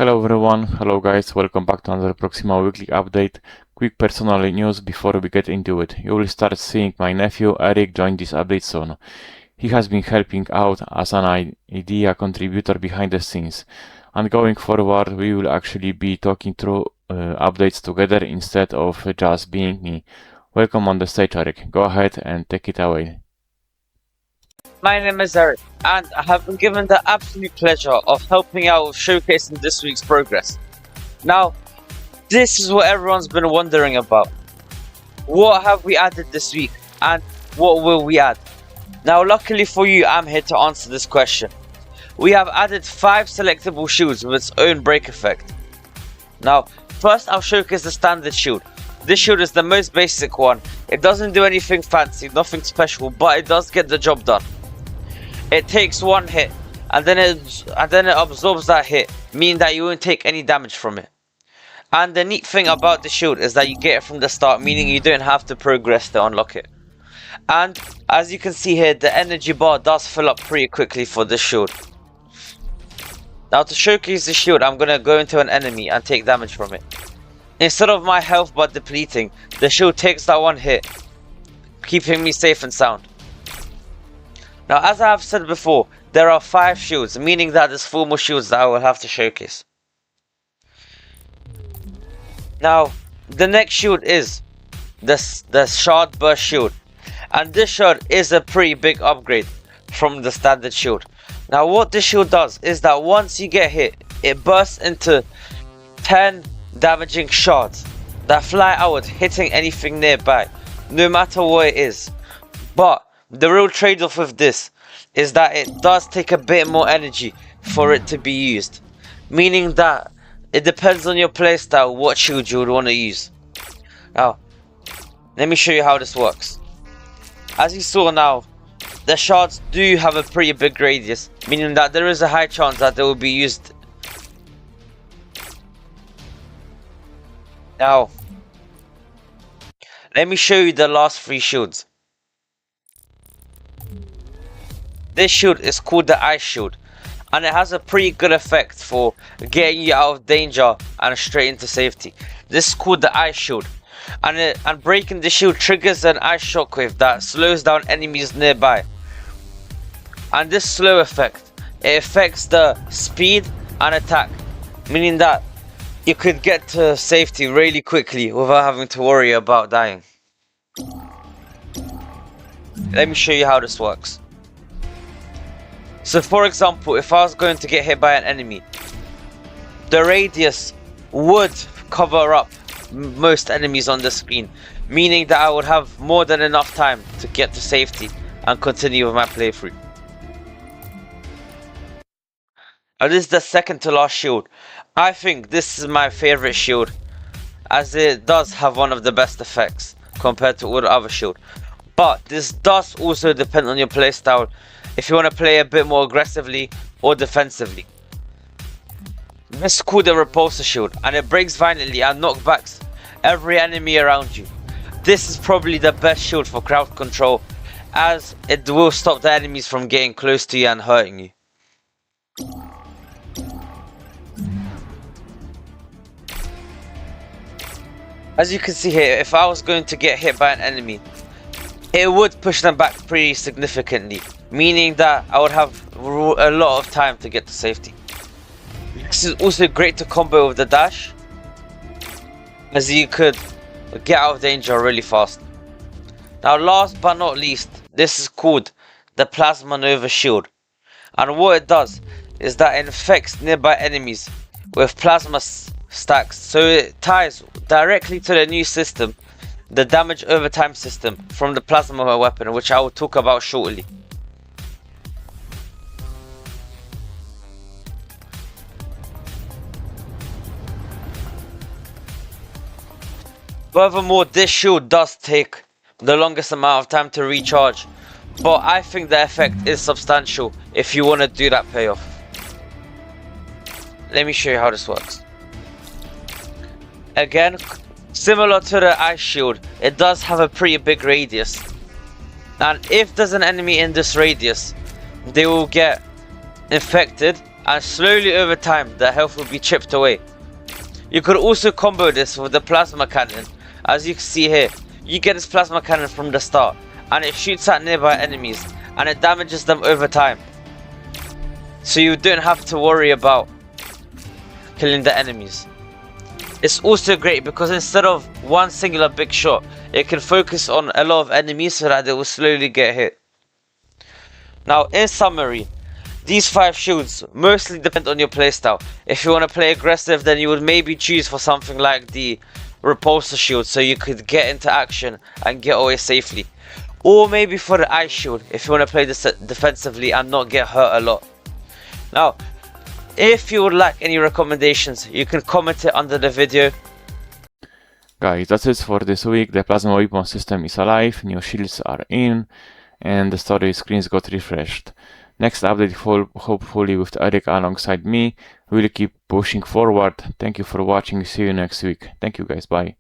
Hello everyone, hello guys, welcome back to another Proxima weekly update. Quick personal news before we get into it. You will start seeing my nephew Eryk join this update soon. He has been helping out as an idea contributor behind the scenes. And going forward, we will actually be talking through updates together instead of just being me. Welcome on the stage, Eryk. Go ahead and take it away. My name is Eryk, and I have been given the absolute pleasure of helping out with showcasing this week's progress. Now, this is what everyone's been wondering about. What have we added this week, and what will we add? Now, luckily for you, I'm here to answer this question. We have added 5 selectable shields with its own break effect. Now, first I'll showcase the standard shield. This shield is the most basic one. It doesn't do anything fancy, nothing special, but it does get the job done. It takes one hit, and then it absorbs that hit, meaning that you won't take any damage from it. And the neat thing about the shield is that you get it from the start, meaning you don't have to progress to unlock it. And as you can see here, the energy bar does fill up pretty quickly for this shield. Now to showcase the shield, I'm gonna go into an enemy and take damage from it. Instead of my health bar depleting, the shield takes that one hit, keeping me safe and sound. Now, as I have said before, there are 5 shields, meaning that there's 4 more shields that I will have to showcase. Now, the next shield is the Shard Burst shield. And this shield is a pretty big upgrade from the standard shield. Now, what this shield does is that once you get hit, it bursts into 10 damaging shards that fly outward, hitting anything nearby, no matter what it is. But the real trade-off with this is that it does take a bit more energy for it to be used, meaning that it depends on your playstyle what shield you would want to use. Now, let me show you how this works. As you saw now, the shards do have a pretty big radius, meaning that there is a high chance that they will be used. Now, let me show you the last 3 shields. This shield is called the Ice Shield, and it has a pretty good effect for getting you out of danger and straight into safety. This is called the Ice Shield, and breaking the shield triggers an ice shockwave that slows down enemies nearby. And this slow effect, it affects the speed and attack, meaning that you could get to safety really quickly without having to worry about dying. Let me show you how this works. So for example, if I was going to get hit by an enemy, the radius would cover up most enemies on the screen, meaning that I would have more than enough time to get to safety and continue with my playthrough. Now this is the second to last shield. I think this is my favorite shield, as it does have one of the best effects compared to all the other shield. But this does also depend on your playstyle, if you want to play a bit more aggressively or defensively. This is called the Repulsor shield, and it breaks violently and knockbacks every enemy around you. This is probably the best shield for crowd control, as it will stop the enemies from getting close to you and hurting you. As you can see here, if I was going to get hit by an enemy, it would push them back pretty significantly, meaning that I would have a lot of time to get to safety. This is also great to combo with the dash, as you could get out of danger really fast. Now last but not least, this is called the Plasma Nova shield, and what it does is that it infects nearby enemies with plasma stacks, so it ties directly to the new system, the damage over time system from the plasma weapon, which I will talk about shortly. Furthermore, this shield does take the longest amount of time to recharge, but I think the effect is substantial if you want to do that payoff. Let me show you how this works. Again, similar to the Ice Shield, it does have a pretty big radius, and if there's an enemy in this radius, they will get infected and slowly over time the health will be chipped away. You could also combo this with the plasma cannon. As you can see here, you get this plasma cannon from the start, and it shoots at nearby enemies and it damages them over time. So you don't have to worry about killing the enemies. It's also great because instead of one singular big shot, it can focus on a lot of enemies so that they will slowly get hit. Now in summary, these 5 shields mostly depend on your playstyle. If you want to play aggressive, then you would maybe choose for something like the Repulsor shield so you could get into action and get away safely. Or maybe for the ice shield if you want to play this defensively and not get hurt a lot. Now, if you would like any recommendations, you can comment it under the video. Guys, that's it for this week. The plasma weapon system is alive, new shields are in, and the story screens got refreshed. Next update hopefully with Eryk alongside me. We'll keep pushing forward. Thank you for watching. See you next week. Thank you guys. Bye.